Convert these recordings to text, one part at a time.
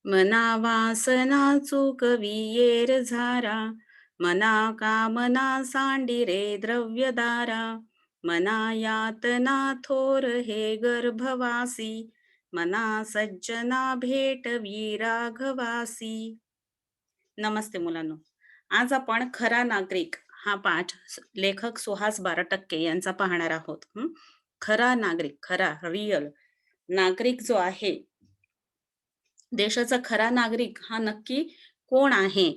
मना वासना चुकवियेर झारा, मना कामना सांडिरे द्रव्यदारा, मना यातना थोर हे गर्भवासी, मना सज्जना भेटवी राघवासी. नमस्ते मुलांनो. आज आपण खरा नागरिक हा पाठ लेखक सुहास बारटक्के यांचा पाहणार आहोत. खरा नागरिक, खरा रिअल नागरिक जो आहे, देशाचा खरा नागरिक हा नक्की कोण आहे?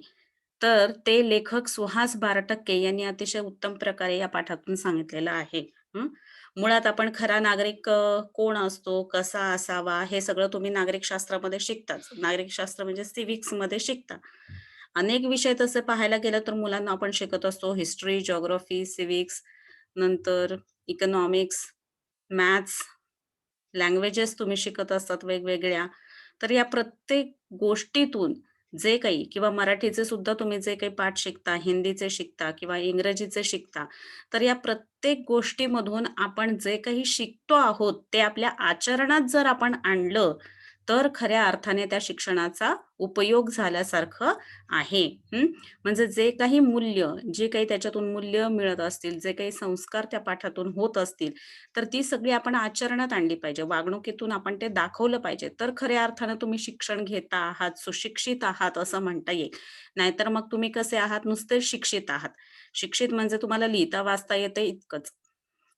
तर ते लेखक सुहास बारटक्के यांनी अतिशय उत्तम प्रकारे या पाठातून सांगितलेलं आहे. हं. मुळात आपण खरा नागरिक कोण असतो, कसा असावा, हे सगळं तुम्ही नागरिकशास्त्रामध्ये शिकताच. नागरिकशास्त्र म्हणजे सिव्हिक्समध्ये शिकता. अनेक विषय तसे पाहायला गेलं तर मुलांना आपण शिकत असतो. हिस्ट्री, जिओग्राफी, सिव्हिक्स, नंतर इकॉनॉमिक्स, मॅथ्स, लँग्वेजेस तुम्ही शिकत असतात वेगवेगळ्या. तर या प्रत्येक गोष्टीतून जे काही किंवा मराठीचे सुद्धा तुम्ही जे काही पाठ शिकता, हिंदीचे शिकता किंवा इंग्रजीचे शिकता, तर या प्रत्येक गोष्टीमधून आपण जे काही शिकतो आहोत, ते आपल्या आचरणात जर आपण आणलं, तर खऱ्या अर्थाने त्या शिक्षणाचा उपयोग झाल्यासारखं आहे. हं. म्हणजे जे काही मूल्य, जे काही त्याच्यातून मूल्य मिळत असतील, जे काही संस्कार त्या पाठातून होत असतील, तर ती सगळी आपण आचरणात आणली पाहिजे. वागणुकीतून आपण ते दाखवलं पाहिजे. तर खऱ्या अर्थानं तुम्ही शिक्षण घेता आहात, सुशिक्षित आहात असं म्हणता येईल. नाहीतर मग तुम्ही कसे आहात, नुसते शिक्षित आहात. शिक्षित म्हणजे तुम्हाला लिहिता वाचता येतं इतकंच.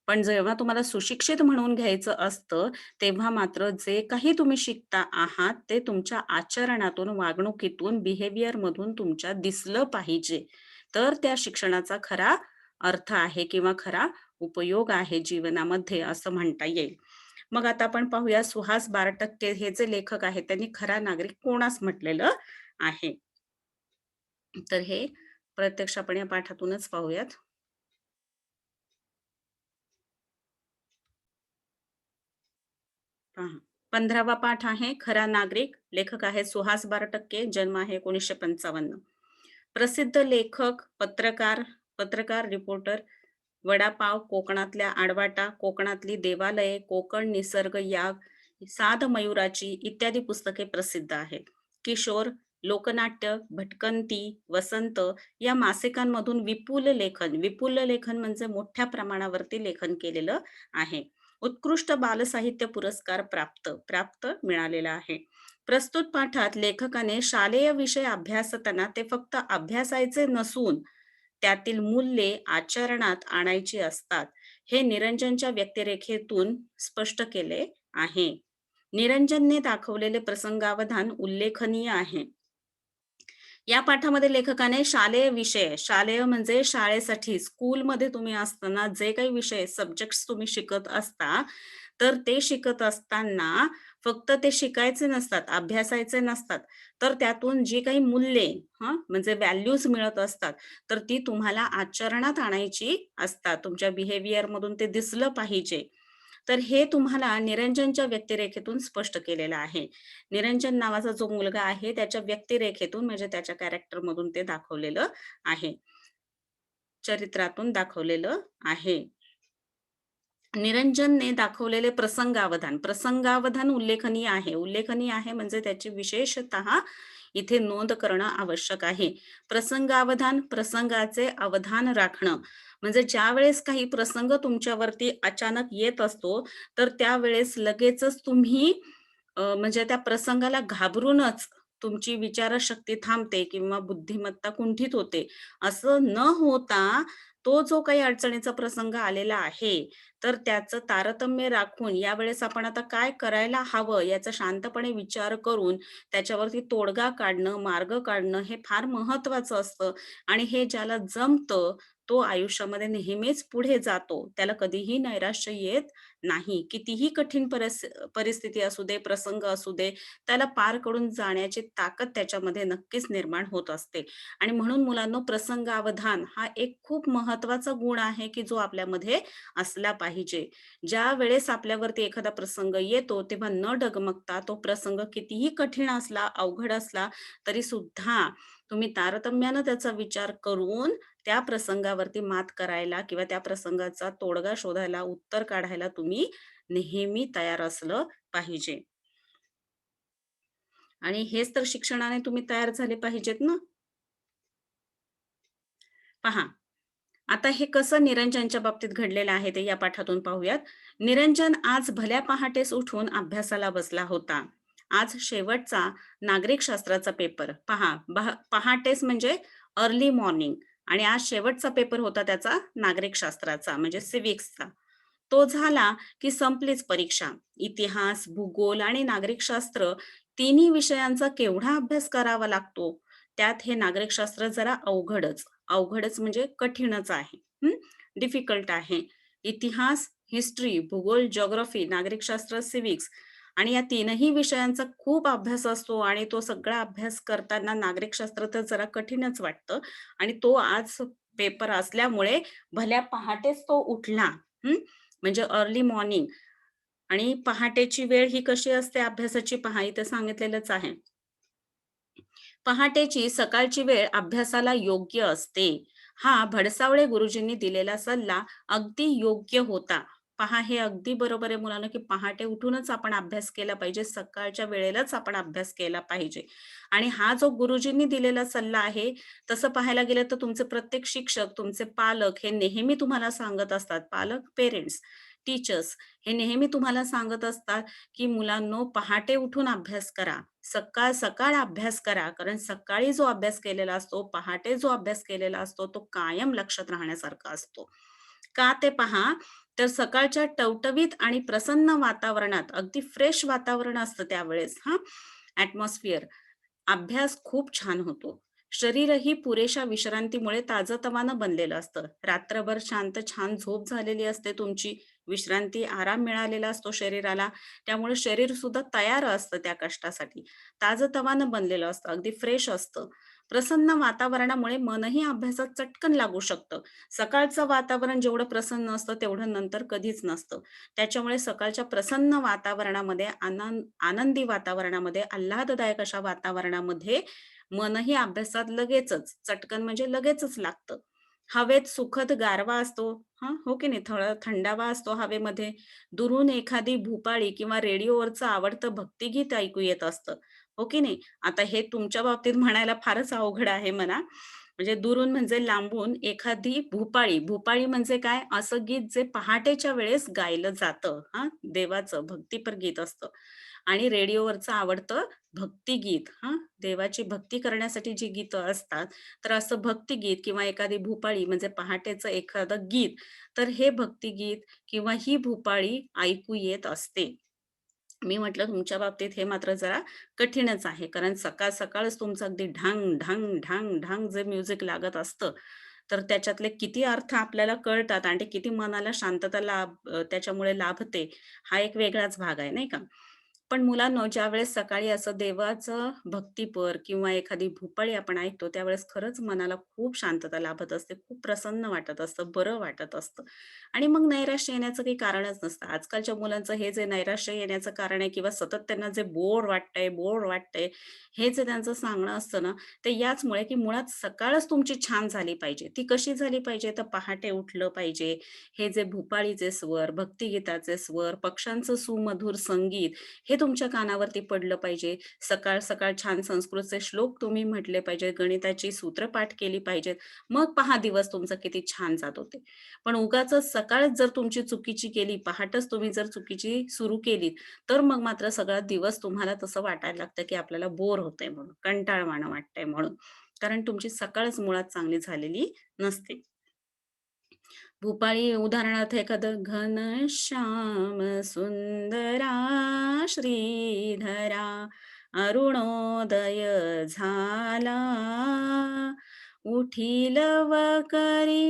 पण जेव्हा तुम्हाला सुशिक्षित म्हणून घ्यायचं असतं, तेव्हा मात्र जे काही तुम्ही शिकता आहात, ते तुमच्या आचरणातून, वागणुकीतून, बिहेवियरमधून तुमच्या दिसलं पाहिजे. तर त्या शिक्षणाचा खरा अर्थ आहे किंवा खरा उपयोग आहे जीवनामध्ये असं म्हणता येईल. मग आता आपण पाहूया सुहास बारटक्के हे जे लेखक आहेत, त्यांनी खरा नागरिक कोणास म्हटलेलं आहे. तर हे प्रत्यक्ष आपण या पाठातूनच पाहूयात. पहा. 15वा पाठ आहे खरा नागरिक. लेखक आहे सुहास बारटक्के. जन्म आहे 1955. प्रसिद्ध लेखक, पत्रकार, पत्रकार, रिपोर्टर, वडापाव, कोकणातल्या आडवाटा, कोकणातली देवालये, कोकण निसर्ग याग, सात मयुराची इत्यादी पुस्तके प्रसिद्ध आहेत. किशोर, लोकनाट्य, भटकंती, वसंत या मासिकांमधून विपुल लेखन म्हणजे मोठ्या प्रमाणावरती लेखन केलेलं आहे. उत्कृष्ट बालसाहित्य पुरस्कार प्राप्त मिळालेला आहे. प्रस्तुत पाठात लेखकाने शालेय विषय अभ्यासताना ते फक्त अभ्यासायचे नसून त्यातील मूल्ये आचरणात आणायची असतात. हे निरंजनच्या व्यक्तिरेखेतून स्पष्ट केले आहे. निरंजनने दाखवलेले प्रसंगावधान उल्लेखनीय आहे. या पाठामध्ये लेखकाने शालेय विषय, शालेय म्हणजे शाळेसाठी स्कूलमध्ये तुम्ही असताना जे काही विषय, सब्जेक्ट्स तुम्ही शिकत असता, तर ते शिकत असताना फक्त ते शिकायचे नसतात, अभ्यासायचे नसतात. तर त्यातून जी काही मूल्ये म्हणजे व्हॅल्यूज मिळत असतात, तर ती तुम्हाला आचरणात आणायची असतात. तुमच्या बिहेवियरमधून ते दिसलं पाहिजे. तर हे तुम्हाला निरंजनच्या व्यक्तिरेखेतून स्पष्ट केलेलं आहे. निरंजन नावाचा जो मुलगा आहे, त्याच्या व्यक्तिरेखेतून म्हणजे त्याच्या कॅरेक्टरमधून ते दाखवलेलं आहे. चरित्रातून दाखवलेलं आहे. निरंजनने दाखवलेले प्रसंगावधान उल्लेखनीय आहे. उल्लेखनीय आहे म्हणजे त्याची विशेषतः इथे नोंद करणं आवश्यक आहे. प्रसंगावधान, प्रसंगाचे अवधान राखणं. म्हणजे ज्यावेळेस काही प्रसंग तुमच्यावरती अचानक येत असतो, तर त्यावेळेस लगेचच तुम्ही म्हणजे त्या प्रसंगाला घाबरूनच तुमची विचारशक्ती थांबते किंवा बुद्धिमत्ता कुंठित होते. असं न होता तो जो काही अडचणीचा प्रसंग आलेला आहे, तर त्याचं तारतम्य राखून यावेळेस आपण आता काय करायला हवं याचा शांतपणे विचार करून त्याच्यावरती तोडगा काढणं, मार्ग काढणं हे फार महत्वाचं असतं आणि हे ज्याला जमतं तो आयुष्यामध्ये नेहमीच पुढे जातो. त्याला कधीही नैराश्य येत नाही. कितीही कठीण परिस्थिती असू दे, प्रसंग असू दे, त्याला पार करून जाण्याची ताकद त्याच्यामध्ये नक्कीच निर्माण होत असते. आणि म्हणून मुलांनो प्रसंगावधान हा एक खूप महत्वाचा गुण आहे, की जो आपल्यामध्ये असला पाहिजे. ज्यावेळेस आपल्यावरती एखादा प्रसंग येतो, तेव्हा न डगमगता तो प्रसंग कितीही कठीण असला, अवघड असला, तरी सुद्धा तुम्ही तारतम्यानं त्याचा विचार करून त्या प्रसंगावरती मात करायला किंवा त्या प्रसंगाचा तोडगा शोधायला, उत्तर काढायला तुम्ही नेहमी तयार असलं पाहिजे. आणि हेच तर शिक्षणाने तुम्ही तयार झाले पाहिजेत ना. पहा, आता हे कसं निरंजनच्या बाबतीत घडलेलं आहे ते या पाठातून पाहूयात. निरंजन आज भल्या पहाटेस उठून अभ्यासाला बसला होता. आज शेवटचा नागरिकशास्त्राचा पेपर. पहा, पहाटेस म्हणजे अर्ली मॉर्निंग आणि आज शेवटचा पेपर होता त्याचा नागरिकशास्त्राचा म्हणजे सिव्हिक्सचा. तो झाला की संपलीच परीक्षा. इतिहास, भूगोल आणि नागरिकशास्त्र तिन्ही विषयांचा केवढा अभ्यास करावा लागतो. त्यात हे नागरिकशास्त्र जरा अवघडच. अवघडच म्हणजे कठीणच आहे. डिफिकल्ट आहे. इतिहास, हिस्ट्री, भूगोल, जिओग्राफी, नागरिकशास्त्र, सिव्हिक्स आणि या तीनही विषयांचा खूप अभ्यास असतो आणि तो सगळा अभ्यास करताना नागरिकशास्त्र तर जरा कठीणच वाटतं आणि तो आज पेपर असल्यामुळे भल्या पहाटेच तो उठला. हं. म्हणजे अर्ली मॉर्निंग आणि पहाटेची वेळ ही कशी असते अभ्यासाची पहा इथे सांगितलेलंच आहे. पहाटेची सकाळची वेळ अभ्यासाला योग्य असते. हा भडसावळे गुरुजींनी दिलेला सल्ला अगदी योग्य होता. पहा हे अगदी बरोबर आहे मुलांनो, की पहाटे उठूनच आपण अभ्यास केला पाहिजे. सकाळच्या वेळेलाच आपण अभ्यास केला पाहिजे. आणि हा जो गुरुजींनी दिलेला सल्ला आहे, तसं पाहायला गेलं तर तुमचे प्रत्येक शिक्षक, तुमचे पालक हे नेहमी तुम्हाला सांगत असतात. पालक, पेरेंट्स, टीचर्स हे नेहमी तुम्हाला सांगत असतात, की मुलांनो पहाटे उठून अभ्यास करा. सकाळ-सकाळ अभ्यास करा. कारण सकाळी जो अभ्यास केलेला असतो, पहाटे जो अभ्यास केलेला असतो, तो कायम लक्षात राहण्यासारखा असतो. का ते पहा, तर सकाळच्या टवटवीत आणि प्रसन्न वातावरणात, अगदी फ्रेश वातावरण असतं त्यावेळेस हां, ॲटमॉस्फिअर. अभ्यास खूप छान होतो. शरीरही पुरेशा विश्रांतीमुळे ताजंतवानं बनलेलं असतं. रात्रभर शांत छान झोप झालेली असते तुमची. विश्रांती, आराम मिळालेला असतो शरीराला. त्यामुळे शरीर सुद्धा तयार असतं त्या कष्टासाठी. ताजंतवानं बनलेलं असतं, अगदी फ्रेश असतं. प्रसन्न वातावरणामुळे मनही अभ्यासात चटकन लागू शकतं. सकाळचं वातावरण जेवढं प्रसन्न असतं, तेवढं नंतर कधीच नसतं. त्याच्यामुळे सकाळच्या प्रसन्न वातावरणामध्ये, आनंदी वातावरणामध्ये, आल्हाददायक अशा वातावरणामध्ये मनही अभ्यासात लगेचच, चटकन म्हणजे लगेचच लागतं. हवेत सुखद गारवा असतो, हां, हो की नाही? थंडावा असतो हवेमध्ये. दुरून एखादी भुपाळी किंवा रेडिओवरचं आवडतं भक्तिगीत ऐकू येत असतं, हो की नाही? आता हे तुमच्या बाबतीत म्हणायला फारच अवघड आहे म्हणा. म्हणजे दुरून म्हणजे लांबून एखादी भुपाळी, भुपाळी म्हणजे काय? असं गीत जे पहाटेच्या वेळेस गायलं जातं, हां, देवाचं भक्तीपर गीत असतं आणि रेडिओवरचं आवडतं भक्तिगीत, हां, देवाची भक्ती करण्यासाठी जी गीतं असतात, तर असं भक्तिगीत किंवा एखादी भुपाळी म्हणजे पहाटेचं एखादं गीत, तर हे भक्तिगीत किंवा ही भुपाळी ऐकू येत असते. मी म्हटलं तुमच्या बाबतीत हे मात्र जरा कठीणच आहे. कारण सकाळ-सकाळच तुमचं अगदी ढांग, ढांग, ढांग, ढांग जे म्युझिक लागत असतं, तर त्याच्यातले किती अर्थ आपल्याला कळतात आणि ते किती मनाला शांतता त्याच्यामुळे लाभते, हा एक वेगळाच भाग आहे, नाही का? पण मुलांनो, ज्यावेळेस सकाळी असं देवाचं भक्तिपर किंवा एखादी भुपाळी आपण ऐकतो, त्यावेळेस खरंच मनाला खूप शांतता लाभत असते, खूप प्रसन्न वाटत असतं, बरं वाटत असतं आणि मग नैराश्य येण्याचं काही कारणच नसतं. आजकालच्या मुलांचं हे जे नैराश्य येण्याचं कारण आहे किंवा सतत त्यांना जे बोर वाटतंय, हे जे त्यांचं सांगणं असतं ना, ते याचमुळे की मुळात सकाळच तुमची छान झाली पाहिजे. ती कशी झाली पाहिजे? तर पहाटे उठलं पाहिजे. हे जे भुपाळीचे स्वर, भक्तिगीताचे स्वर, पक्ष्यांचं सुमधुर संगीत, हे तुमच्या कानावरती पडलं पाहिजे. सकाळ-सकाळ छान संस्कृतचे श्लोक तुम्ही म्हटले पाहिजे, गणिताची सूत्रपाठ केली पाहिजेत. मग पहा दिवस तुमचा किती छान जातो ते. पण उगाचच सकाळच जर तुमची चुकीची केली, पहाटच तुम्ही जर चुकीची सुरू केलीत, तर मग मात्र सगळा दिवस तुम्हाला तसं वाटायला लागतं, की आपल्याला बोर होतंय म्हणून, कंटाळवाणं वाटतंय म्हणून. कारण तुमची सकाळच मुळात चांगली झालेली नसते. भूपाळी उदाहरणार्थ एखादं घनश्याम सुंदरा श्रीधरा अरुणोदय झाला उठील करी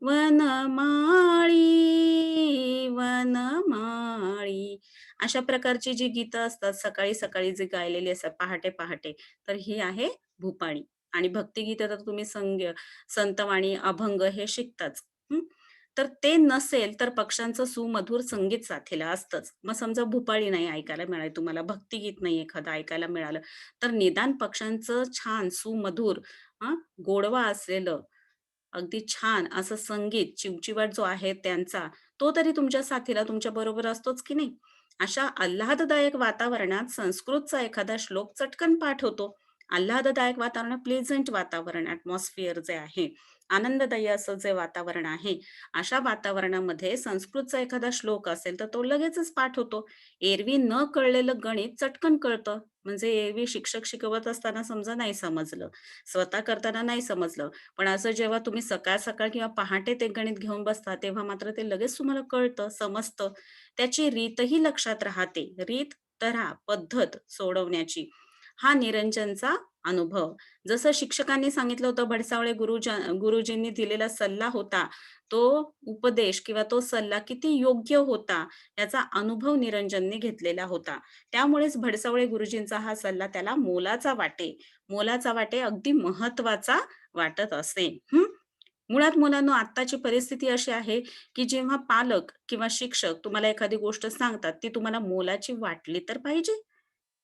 वनमाळी वनमाळी अशा प्रकारची जी गीतं असतात सकाळी सकाळी जे गायलेली असतात पहाटे पहाटे तर ही आहे भूपाळी आणि भक्तिगीतं तर तुम्ही संतवाणी अभंग हे शिकताच तर ते नसेल, तर पक्ष्यांचं सुमधुर संगीत साथीला असतंच. मग समजा भुपाळी नाही ऐकायला मिळाली तुम्हाला, भक्तिगीत नाही एखादं ऐकायला मिळालं, तर निदान पक्ष्यांचं छान सुमधुर हां, गोडवा असलेलं, अगदी छान असं संगीत, चिवचिवाट जो आहे त्यांचा, तो तरी तुमच्या साथीला तुमच्या बरोबर असतोच की नाही? अशा आल्हाददायक वातावरणात संस्कृतचा एखादा श्लोक चटकन पाठ होतो. आल्हाददायक वातावरण, प्लेझंट वातावरण, ॲटमॉस्फिअर जे आहे, आनंददायी असं जे वातावरण आहे, अशा वातावरणामध्ये संस्कृतचा एखादा श्लोक असेल, तर तो लगेचच पाठ होतो. एरवी न कळलेलं गणित चटकन कळतं. म्हणजे एरवी शिक्षक शिकवत असताना समजा नाही समजलं, स्वतः करताना नाही समजलं, पण असं जेव्हा तुम्ही सकाळ-सकाळ किंवा पहाटे ते गणित घेऊन बसता, तेव्हा मात्र ते लगेच तुम्हाला कळतं, समजतं. त्याची रीतही लक्षात राहते. रीत, तऱ्हा, पद्धत सोडवण्याची. हा निरंजनचा अनुभव. जसं शिक्षकांनी सांगितलं होतं, भडसावळे गुरुजींनी दिलेला सल्ला होता. तो उपदेश किंवा तो सल्ला किती योग्य होता, याचा अनुभव निरंजनने घेतलेला होता. त्यामुळेच भडसावळे गुरुजींचा हा सल्ला त्याला मोलाचा वाटे. मोलाचा वाटे, अगदी महत्त्वाचा वाटत असे. मुळात मुलांनो, आत्ताची परिस्थिती अशी आहे, की जेव्हा पालक किंवा शिक्षक तुम्हाला एखादी गोष्ट सांगतात, ती तुम्हाला मोलाची वाटली तर पाहिजे,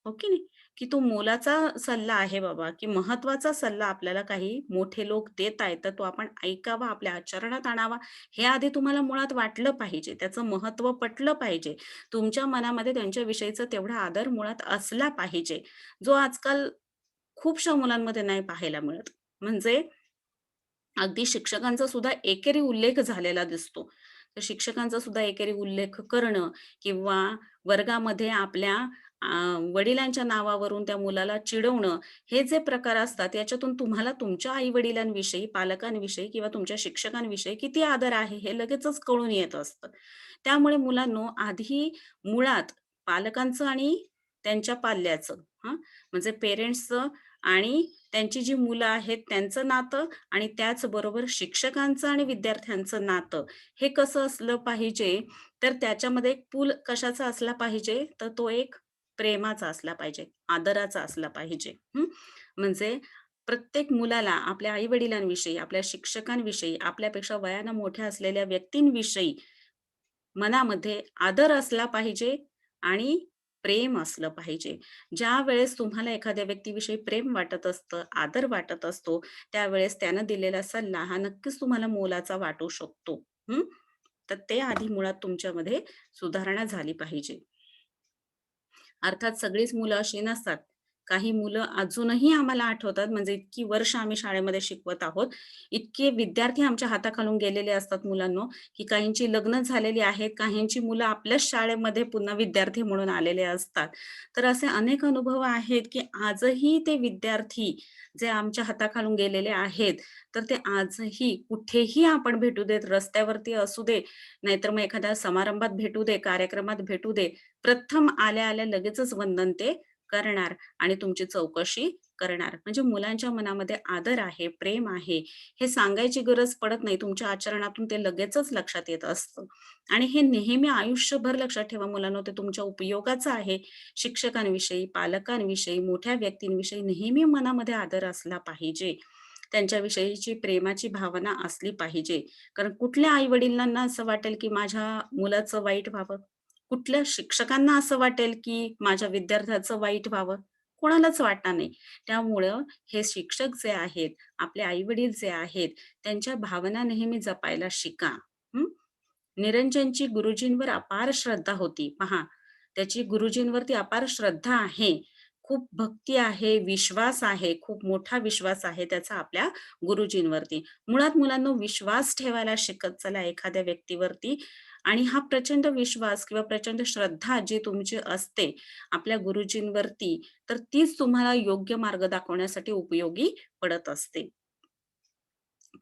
हो की नाही? की तो मोलाचा सल्ला आहे बाबा, की महत्त्वाचा सल्ला आपल्याला काही मोठे लोक देत आहेत, तर तो आपण ऐकावा, आपल्या आचरणात आणावा, हे आधी तुम्हाला मुळात वाटलं पाहिजे. त्याचं महत्त्व पटलं पाहिजे. तुमच्या मनामध्ये त्यांच्याविषयीचा तेवढा आदर मुळात असला पाहिजे, जो आजकाल खूपशा मुलांमध्ये नाही पाहायला मिळत. म्हणजे अगदी शिक्षकांचा सुद्धा एकेरी उल्लेख झालेला दिसतो. तर शिक्षकांचा सुद्धा एकेरी उल्लेख करणं किंवा वर्गामध्ये आपल्या अ, वडिलांच्या नावावरून त्या मुलाला चिडवणं, हे जे प्रकार असतात याच्यातून तुम्हाला तुमच्या आई-वडिलांविषयी, पालकांविषयी किंवा तुमच्या शिक्षकांविषयी किती आदर आहे हे लगेचच कळून येत असतं. त्यामुळे मुलांनो, आधी मुळात पालकांचं आणि त्यांच्या पाल्याचं, हां, म्हणजे पेरेंट्सचं आणि त्यांची जी मुलं आहेत त्यांचं नातं आणि त्याचबरोबर शिक्षकांचं आणि विद्यार्थ्यांचं नातं, हे कसं असलं पाहिजे, तर त्याच्यामध्ये एक पूल कशाचा असला पाहिजे, तर तो एक प्रेमाचा असला पाहिजे, आदराचा असला पाहिजे. म्हणजे प्रत्येक मुलाला आपल्या आई-वडिलांविषयी, आपल्या शिक्षकांविषयी, आपल्यापेक्षा वयानं मोठ्या असलेल्या व्यक्तींविषयी मनामध्ये आदर असला पाहिजे आणि प्रेम असलं पाहिजे. ज्यावेळेस तुम्हाला एखाद्या व्यक्तीविषयी प्रेम वाटत असतं, आदर वाटत असतो, त्यावेळेस त्यानं दिलेला सल्ला हा नक्कीच तुम्हाला मोलाचा वाटू शकतो. हं. तर ते आधी मुळात तुमच्यामध्ये सुधारणा झाली पाहिजे. अर्थात सगळीच मुलं अशी नसतात. काही मुलं अजूनही आम्हाला आठवतात, म्हणजे इतकी वर्ष आम्ही शाळेमध्ये शिकवत आहोत. इतके विद्यार्थी आमच्या हाताखालून गेलेले असतात मुलांनो, की काहींची लग्न झालेली आहेत, काहींची मुलं आपल्याच शाळेमध्ये पुन्हा विद्यार्थी म्हणून आलेले असतात. तर असे अनेक अनुभव आहेत, की आजही ते विद्यार्थी जे आमच्या हाताखालून गेलेले आहेत, तर ते आजही कुठेही आपण भेटू देत, रस्त्यावरती असू दे, नाहीतर मग एखाद्या समारंभात भेटू दे, कार्यक्रमात भेटू दे, प्रथम आल्या-आल्या लगेचच वंदन ते करणार आणि तुमची चौकशी करणार. म्हणजे मुलांच्या मनामध्ये आदर आहे, प्रेम आहे, हे सांगायची गरज पडत नाही. तुमच्या आचरणातून ते लगेचच लक्षात येत असतं. आणि हे नेहमी आयुष्यभर लक्षात ठेवा मुलांनो, ते तुमच्या उपयोगाचं आहे. शिक्षकांविषयी, पालकांविषयी, मोठ्या व्यक्तींविषयी नेहमी मनामध्ये आदर असला पाहिजे. त्यांच्याविषयीची प्रेमाची भावना असली पाहिजे. कारण कुठल्या आई-वडिलांना असं वाटेल, की माझ्या मुलाचं वाईट व्हावं? कुठल्या शिक्षकांना असं वाटेल, की माझ्या विद्यार्थ्याचं वाईट व्हावं? कोणालाच वाटणार नाही. त्यामुळं हे शिक्षक जे आहेत, आपले आई-वडील जे आहेत, त्यांच्या भावना नेहमी जपायला शिका. हं. निरंजनची गुरुजींवर अपार श्रद्धा होती. पहा, त्याची गुरुजींवरती अपार श्रद्धा आहे. खूप भक्ती आहे, विश्वास आहे, खूप मोठा विश्वास आहे त्याचा आपल्या गुरुजींवरती. मुळात मुलांनो, विश्वास ठेवायला शिकत चला एखाद्या व्यक्तीवरती आणि हा प्रचंड विश्वास किंवा प्रचंड श्रद्धा जी तुमची असते आपल्या गुरुजींवरती, तर तीच तुम्हाला योग्य मार्ग दाखवण्यासाठी उपयोगी पडत असते.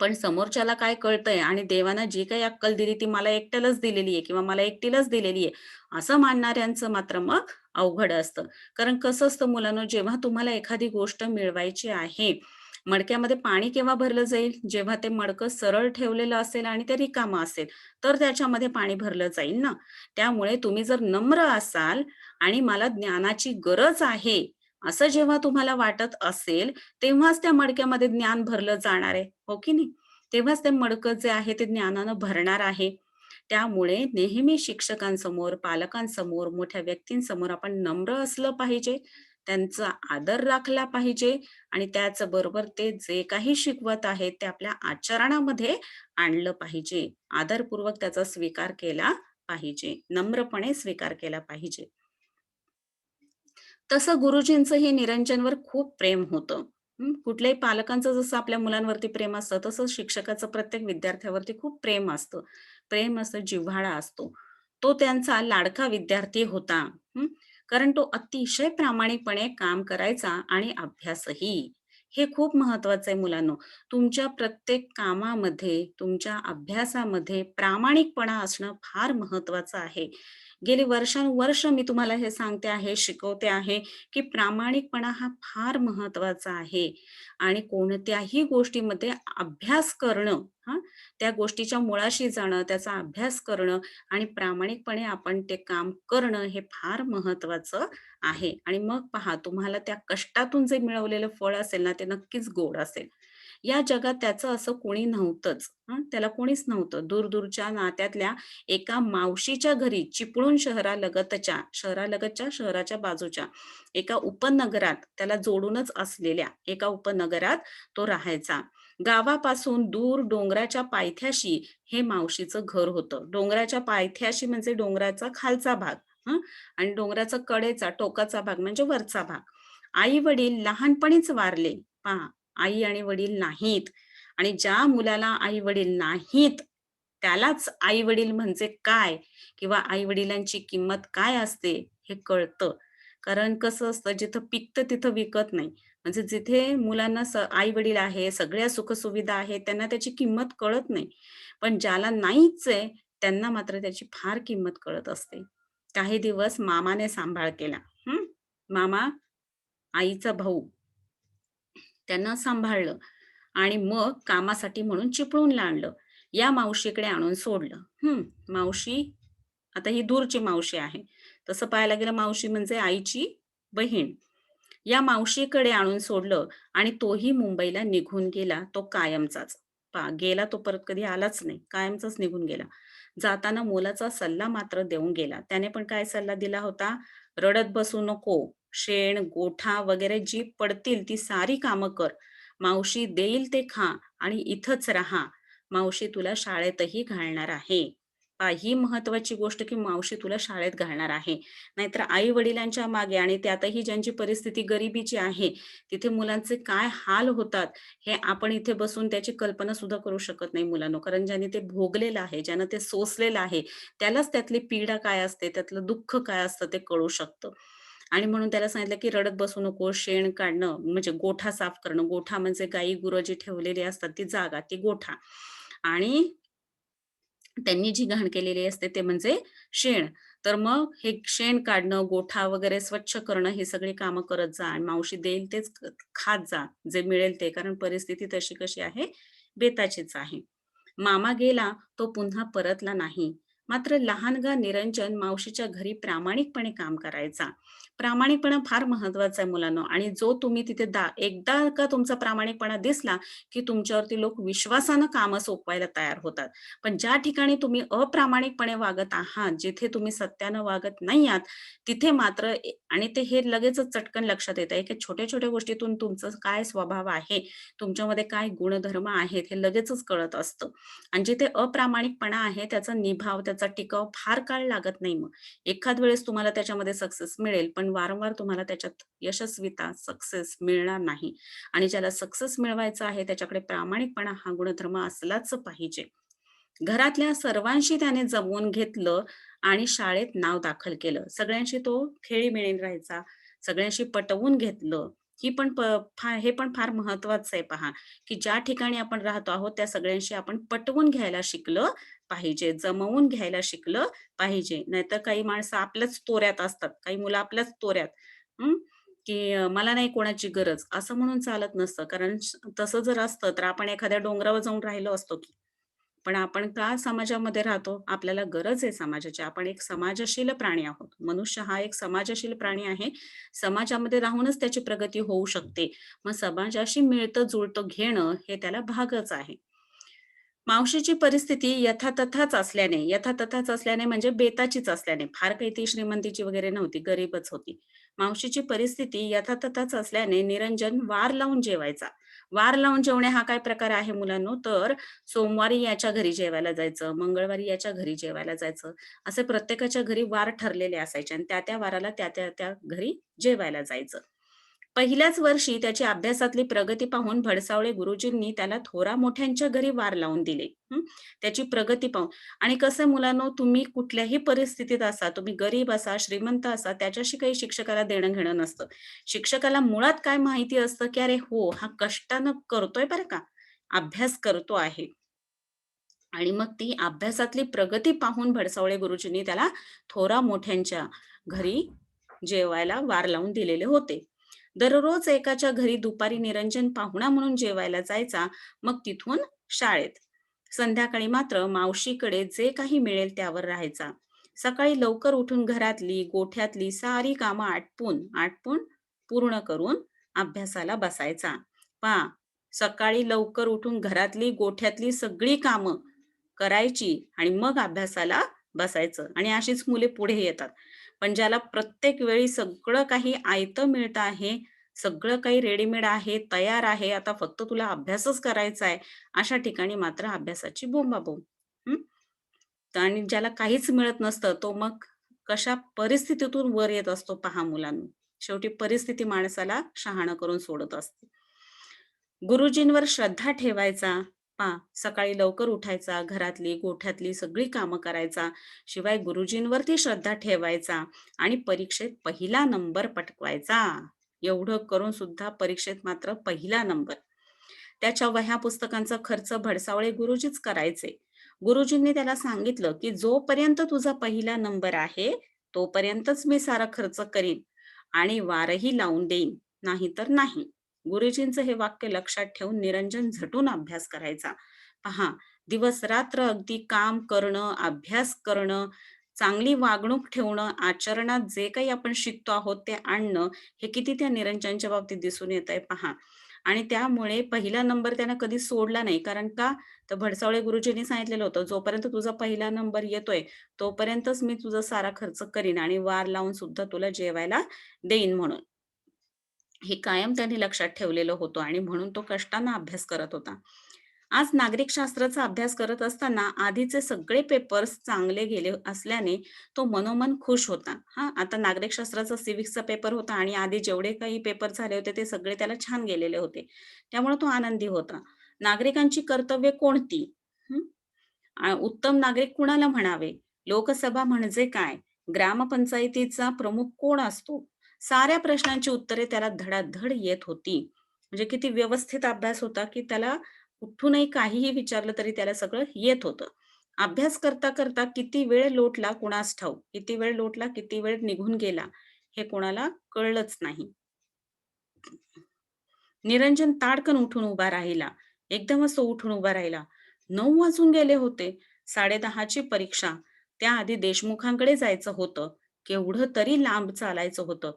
पण समोरच्याला काय कळतंय आणि देवानं जी काही अक्कल दिली ती मला एकट्यालाच दिलेली आहे किंवा मला एकटीलाच दिलेली आहे, असं मानणाऱ्यांचं मात्र मग अवघड असतं. कारण कसं असतं मुलांनो, जेव्हा तुम्हाला एखादी गोष्ट मिळवायची आहे, मडक्यामध्ये पाणी केव्हा भरलं जाईल? जेव्हा ते मडकं सरळ ठेवलेलं असेल आणि ते रिकामं असेल, तर त्याच्यामध्ये पाणी भरलं जाईल ना. त्यामुळे तुम्ही जर नम्र असाल आणि मला ज्ञानाची गरज आहे, असं जेव्हा तुम्हाला वाटत असेल, तेव्हाच त्या मडक्यामध्ये ज्ञान भरलं जाणार आहे, हो की नाही? तेव्हाच ते मडकं जे आहे ते ज्ञानानं भरणार आहे. त्यामुळे नेहमी शिक्षकांसमोर, पालकांसमोर, मोठ्या व्यक्तींसमोर आपण नम्र असलं पाहिजे, त्यांचा आदर राखला पाहिजे आणि त्याचबरोबर ते जे काही शिकवत आहेत, ते आपल्या आचरणामध्ये आणलं पाहिजे. आदरपूर्वक त्याचा स्वीकार केला पाहिजे, नम्रपणे स्वीकार केला पाहिजे. तसं गुरुजींचंही निरंजनवर खूप प्रेम होतं. कुठल्याही पालकांचं जसं आपल्या मुलांवरती प्रेम असतं, तसं शिक्षकाचं प्रत्येक विद्यार्थ्यावरती खूप प्रेम असतं. प्रेम असतं, जिव्हाळा असतो. तो त्यांचा लाडका विद्यार्थी होता. हं. कारण तो अतिशय प्रामाणिकपणे काम करायचा आणि अभ्यासही. हे खूप महत्वाचं आहे मुलांनो. तुमच्या प्रत्येक कामामध्ये, तुमच्या अभ्यासामध्ये प्रामाणिकपणा असणं फार महत्वाचं आहे. गेली वर्षानुवर्ष मी तुम्हाला हे सांगते आहे, शिकवते आहे, की प्रामाणिकपणा हा फार महत्वाचा आहे आणि कोणत्याही गोष्टीमध्ये अभ्यास करणं, हां, त्या गोष्टीच्या मुळाशी जाणं, त्याचा अभ्यास करणं आणि प्रामाणिकपणे आपण ते काम करणं हे फार महत्वाचं आहे. आणि मग पहा तुम्हाला त्या कष्टातून जे मिळवलेलं फळ असेल ना, ते नक्कीच गोड असेल. या जगात त्याचं असं कोणी नव्हतंच. त्याला कोणीच नव्हतं. दूर-दूरच्या नात्यातल्या एका मावशीच्या घरी चिपळूण शहरालगतच्या, शहराच्या बाजूच्या एका उपनगरात त्याला जोडूनच असलेल्या एका उपनगरात तो राहायचा. गावापासून दूर डोंगराच्या पायथ्याशी हे मावशीचं घर होतं. डोंगराच्या पायथ्याशी म्हणजे डोंगराचा खालचा भाग हं, आणि डोंगराचा कडेचा, टोकाचा भाग म्हणजे वरचा भाग. आई-वडील लहानपणीच वारले. पहा, आई आणि वडील नाहीत आणि ज्या मुलाला आई-वडील नाहीत, त्यालाच आई-वडील म्हणजे काय किंवा आई-वडिलांची किंमत काय असते हे कळतं. कारण कसं असतं जिथं पिकतं तिथं विकत नाही. म्हणजे जिथे मुलांना आई-वडील आहे, सगळ्या सुखसुविधा आहेत, त्यांना त्याची किंमत कळत नाही. पण ज्याला नाहीच आहे, त्यांना मात्र त्याची फार किंमत कळत असते. काही दिवस मामाने सांभाळ केला. हं. मामा, आईचा भाऊ त्यांना सांभाळलं आणि मग कामासाठी म्हणून चिपळूणला आणलं. या मावशीकडे आणून सोडलं. मावशी आता ही दूरची मावशी आहे. तसं पाहायला गेलं मावशी म्हणजे आईची बहीण. या मावशीकडे आणून सोडलं आणि तोही मुंबईला निघून गेला, तो कायमचाच. पहा गेला तो परत कधी आलाच नाही. कायमचाच निघून गेला. जाताना मोलाचा सल्ला मात्र देऊन गेला. त्याने पण काय सल्ला दिला होता? "रडत बसू नको. शेण, गोठा वगैरे जी पडतील ती सारी कामं कर. मावशी देईल ते खा आणि इथंच राहा. मावशी तुला शाळेतही घालणार आहे." पहा ही महत्त्वाची गोष्ट, की मावशी तुला शाळेत घालणार आहे. नाहीतर आई-वडिलांच्या मागे आणि त्यातही ज्यांची परिस्थिती गरिबीची आहे, तिथे मुलांचे काय हाल होतात, हे आपण इथे बसून त्याची कल्पना सुद्धा करू शकत नाही मुलांनो. कारण ज्याने ते भोगलेलं आहे, ज्यानं ते सोसलेलं आहे, त्यालाच त्यातली पीडा काय असते, त्यातलं दुःख काय असतं ते कळू शकतं. आणि म्हणून त्याला सांगितलं, की रडत बसू नको, शेण काढणं म्हणजे गोठा साफ करणं. गोठा म्हणजे गाई-गुरं जी ठेवलेली असतात ती जागा, ती गोठा आणि त्यांनी जी घाण केलेली असते ते म्हणजे शेण. तर मग हे शेण काढणं, गोठा वगैरे स्वच्छ करणं ही सगळी कामं करत जा आणि मावशी देईल तेच खात जा, जे मिळेल ते. कारण परिस्थिती तशी कशी आहे, बेताचीच आहे. मामा गेला तो पुन्हा परतला नाही. मात्र लहानगा निरंजन मावशीच्या घरी प्रामाणिकपणे काम करायचा. प्रामाणिकपणा फार महत्वाचा आहे मुलांनो आणि जो तुम्ही तिथे एकदा का तुमचा प्रामाणिकपणा दिसला, की तुमच्यावरती लोक विश्वासानं कामं सोपवायला तयार होतात. पण ज्या ठिकाणी तुम्ही अप्रामाणिकपणे वागत आहात, जिथे तुम्ही सत्यानं वागत नाही आहात, तिथे मात्र आणि ते हे लगेचच चटकन लक्षात येतं, की छोट्या-छोट्या गोष्टीतून तुमचं काय स्वभाव आहे, तुमच्यामध्ये काय गुणधर्म आहेत, हे लगेचच कळत असतं. आणि जिथे अप्रामाणिकपणा आहे, त्याचा निभाव, त्याचा टिकाव फार काळ लागत नाही मग. एखाद वेळेस तुम्हाला त्याच्यामध्ये सक्सेस मिळेल, पण वारंवार तुम्हाला त्याच्यात यशस्वीता, सक्सेस मिळणार नाही. आणि ज्याला सक्सेस मिळवायचा आहे, त्याच्याकडे प्रामाणिकपणा हा गुणधर्म असलाच पाहिजे. घरातल्या सर्वांशी त्याने जमवून घेतलं आणि शाळेत नाव दाखल केलं. सगळ्यांशी तो खेळीमेळीने राहायचा. सगळ्यांशी पटवून घेतलं. ही पण हे पण फार महत्वाचं आहे पहा, की ज्या ठिकाणी आपण राहतो आहोत, त्या सगळ्यांशी आपण पटवून घ्यायला शिकलं पाहिजे, जमवून घ्यायला शिकलं पाहिजे. नाहीतर काही माणसं आपल्याच तोऱ्यात असतात, काही मुलं आपल्याच तोऱ्यात. हं, की मला नाही कोणाची गरज, असं म्हणून चालत नसतं. कारण तसं जर असतं, तर आपण एखाद्या डोंगरावर जाऊन राहिलो असतो की. पण आपण का समाजामध्ये राहतो? आपल्याला गरज आहे समाजाची. आपण एक समाजशील प्राणी आहोत. मनुष्य हा एक समाजशील प्राणी आहे. समाजामध्ये राहूनच त्याची प्रगती होऊ शकते. मग समाजाशी मिळतं-जुळतं घेणं हे त्याला भागच आहे. मावशीची परिस्थिती यथातथाच असल्याने म्हणजे बेताचीच असल्याने, फार काही ती श्रीमंतीची वगैरे नव्हती, गरीबच होती. मावशीची परिस्थिती यथातथाच असल्याने निरंजन वार लावून जेवायचा. वार लावून जेवणे हा काय प्रकार आहे मुलांनो? तर सोमवारी याच्या घरी जेवायला जायचं, मंगळवारी याच्या घरी जेवायला जायचं. असे प्रत्येकाच्या घरी वार ठरलेले असायचे आणि त्या वाराला त्या घरी जेवायला जायचं. पहिल्याच वर्षी त्याची अभ्यासातली प्रगती पाहून भडसावळे गुरुजींनी त्याला थोरा मोठ्यांच्या घरी वार लावून दिले. त्याची प्रगती पाहून. आणि कसं मुलांनो, तुम्ही कुठल्याही परिस्थितीत असा, तुम्ही गरीब असा, श्रीमंत असा, त्याच्याशी काही शिक्षकाला देणं-घेणं नसतं. शिक्षकाला मुळात काय माहिती असतं, की अरे हो, हा कष्टानं करतोय बरं का, अभ्यास करतो आहे. आणि मग ती अभ्यासातली प्रगती पाहून भडसावळे गुरुजींनी त्याला थोरा मोठ्यांच्या घरी जेवायला वार लावून दिलेले होते. दररोज एकाच्या घरी दुपारी निरंजन पाहुणा म्हणून जेवायला जायचा, मग तिथून शाळेत. संध्याकाळी मात्र मावशीकडे जे काही मिळेल त्यावर राहायचा. सकाळी लवकर उठून घरातली, गोठ्यातली सारी कामं आटपून आटपून पूर्ण करून अभ्यासाला बसायचा. पहा, सकाळी लवकर उठून घरातली, गोठ्यातली सगळी कामं करायची आणि मग अभ्यासाला बसायचं आणि अशीच मुले पुढे येतात. पण ज्याला प्रत्येक वेळी सगळं काही आयतं मिळतं आहे, सगळं काही रेडीमेड आहे, तयार आहे, आता फक्त तुला अभ्यासच करायचा आहे, अशा ठिकाणी मात्र अभ्यासाची बोंबाबोंब. हं. आणि ज्याला काहीच मिळत नसतं, तो मग कशा परिस्थितीतून वर येत असतो पहा मुलांनो. शेवटी परिस्थिती माणसाला शहाणं करून सोडत असते. गुरुजींवर श्रद्धा ठेवायचा. पहा, सकाळी लवकर उठायचा, घरातली, गोठ्यातली सगळी कामं करायचा. शिवाय गुरुजींवरती श्रद्धा ठेवायचा आणि परीक्षेत पहिला नंबर पटकवायचा. एवढं करून सुद्धा परीक्षेत मात्र पहिला नंबर. त्याच्या वह्या पुस्तकांचा खर्च भडसावळे गुरुजीच करायचे. गुरुजींनी त्याला सांगितलं, की "जोपर्यंत तुझा पहिला नंबर आहे, तोपर्यंतच मी सारा खर्च करीन आणि वारही लावून देईन, नाहीतर नाही." गुरुजींचं हे वाक्य लक्षात ठेवून निरंजन झटून अभ्यास करायचा. पहा, दिवस-रात्र अगदी काम करणं, अभ्यास करणं, चांगली वागणूक ठेवणं, आचरणात जे काही आपण शिकतो आहोत ते आणणं, हे किती त्या निरंजनच्या बाबतीत दिसून येतंय पहा. आणि त्यामुळे पहिला नंबर त्यानं कधी सोडला नाही. कारण का? तर भडसावळे गुरुजींनी सांगितलेलं होतं, "जोपर्यंत तुझा पहिला नंबर येतोय, तोपर्यंतच मी तुझा सारा खर्च करीन आणि वार लावून सुद्धा तुला जेवायला देईन म्हणून." हे कायम त्यांनी लक्षात ठेवलेलं होतं आणि म्हणून तो कष्टानं अभ्यास करत होता. आज नागरिकशास्त्राचा अभ्यास करत असताना आधीचे सगळे पेपर्स चांगले गेले असल्याने तो मनोमन खुश होता. हां, आता नागरिकशास्त्राचा सिव्हिक्सचा पेपर होता आणि आधी जेवढे काही पेपर झाले होते ते सगळे त्याला छान गेलेले होते. त्यामुळे तो आनंदी होता. नागरिकांची कर्तव्ये कोणती? उत्तम नागरिक कुणाला म्हणावे? लोकसभा म्हणजे काय? ग्रामपंचायतीचा प्रमुख कोण असतो? साऱ्या प्रश्नांची उत्तरे त्याला धडाधड येत होती. म्हणजे किती व्यवस्थित अभ्यास होता, की त्याला कुठूनही काहीही विचारलं तरी त्याला सगळं येत होतं. अभ्यास करता किती वेळ लोटला कुणास ठाऊक. किती वेळ लोटला, किती वेळ निघून गेला, हे कोणाला कळलंच नाही. निरंजन ताडकन उठून उभा राहिला. एकदमच तो उठून उभा राहिला. 9 वाजून गेले होते. 10:30 ची परीक्षा. त्याआधी देशमुखांकडे जायचं होतं. केवढं तरी लांब चालायचं होतं.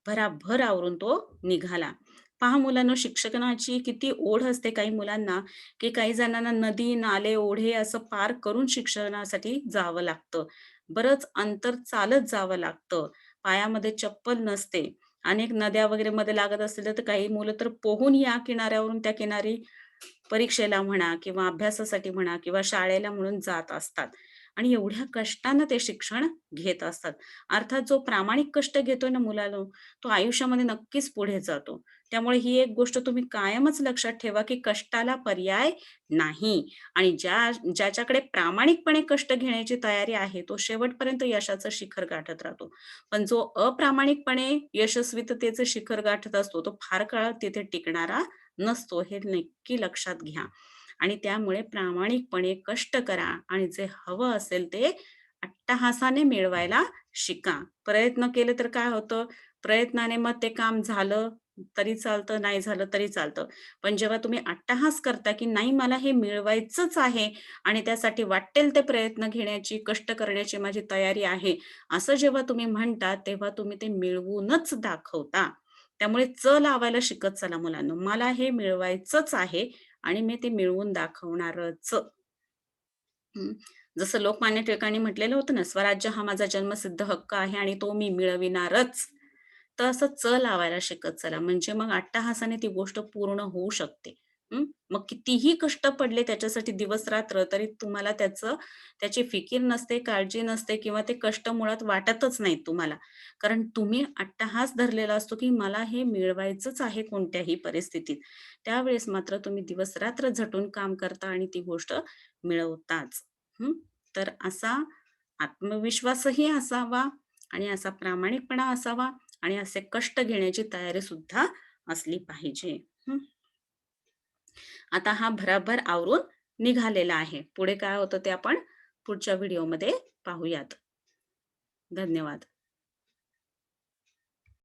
भराभर आवरून तो निघाला. पहा मुलांनो, शिक्षणाची किती ओढ असते काही मुलांना, की काही जणांना नदी, नाले, ओढे असं पार करून शिक्षणासाठी जावं लागतं. बरंच अंतर चालत जावं लागतं. पायामध्ये चप्पल नसते. अनेक नद्या वगैरे मध्ये लागत असतील तर काही मुलं तर पोहून या किनाऱ्यावरून त्या किनारी परीक्षेला म्हणा किंवा अभ्यासासाठी म्हणा किंवा शाळेला म्हणून जात असतात आणि एवढ्या कष्टानं ते शिक्षण घेत असतात. अर्थात जो प्रामाणिक कष्ट घेतोय ना मुलानो, तो आयुष्यामध्ये नक्कीच पुढे जातो. त्यामुळे ही एक गोष्ट तुम्ही कायमच लक्षात ठेवा, की कष्टाला पर्याय नाही आणि ज्याच्याकडे प्रामाणिकपणे कष्ट घेण्याची तयारी आहे, तो शेवटपर्यंत यशाचं शिखर गाठत राहतो. पण जो अप्रामाणिकपणे यशस्वीततेचे शिखर गाठत असतो, तो फार काळ तिथे टिकणारा नसतो. हे नक्की लक्षात घ्या. आणि त्यामुळे प्रामाणिकपणे कष्ट करा आणि जे हवं असेल ते अट्टाहासाने मिळवायला शिका. प्रयत्न केले तर काय होतं, प्रयत्नाने मग ते काम झालं तरी चालतं, नाही झालं तरी चालतं. पण जेव्हा तुम्ही अट्टाहास करता, की नाही मला हे मिळवायचंच आहे आणि त्यासाठी वाट्टेल ते प्रयत्न घेण्याची, कष्ट करण्याची माझी तयारी आहे, असं जेव्हा तुम्ही म्हणता, तेव्हा तुम्ही ते मिळवूनच दाखवता. त्यामुळे लावायला शिकत चला मुलांनो. मला हे मिळवायचंच आहे आणि मी ते मिळवून दाखवणारच. हं. जसं लोकमान्य टिळकांनी म्हटलेलं होतं ना, स्वराज्य हा माझा जन्मसिद्ध हक्क आहे आणि तो मी मिळविणारच. तर असं लावायला शिकत चला. म्हणजे मग अट्टहासाने ती गोष्ट पूर्ण होऊ शकते. हं. मग कितीही कष्ट पडले त्याच्यासाठी दिवस-रात्र तरी तुम्हाला त्याची फिकीर नसते, काळजी नसते किंवा ते कष्ट मुळात वाटतच नाहीत तुम्हाला. कारण तुम्ही अट्टहास धरलेला असतो, की मला हे मिळवायचंच आहे कोणत्याही परिस्थितीत. त्यावेळेस मात्र तुम्ही दिवस-रात्र झटून काम करता आणि ती गोष्ट मिळवताच. हं. तर असा आत्मविश्वासही असावा आणि असा प्रामाणिकपणा असावा आणि असे कष्ट घेण्याची तयारी सुद्धा असली पाहिजे. हं. आता हा भराभर आवरून निघालेला आहे. पुढे काय होतं ते आपण पुढच्या व्हिडिओमध्ये पाहूयात. धन्यवाद.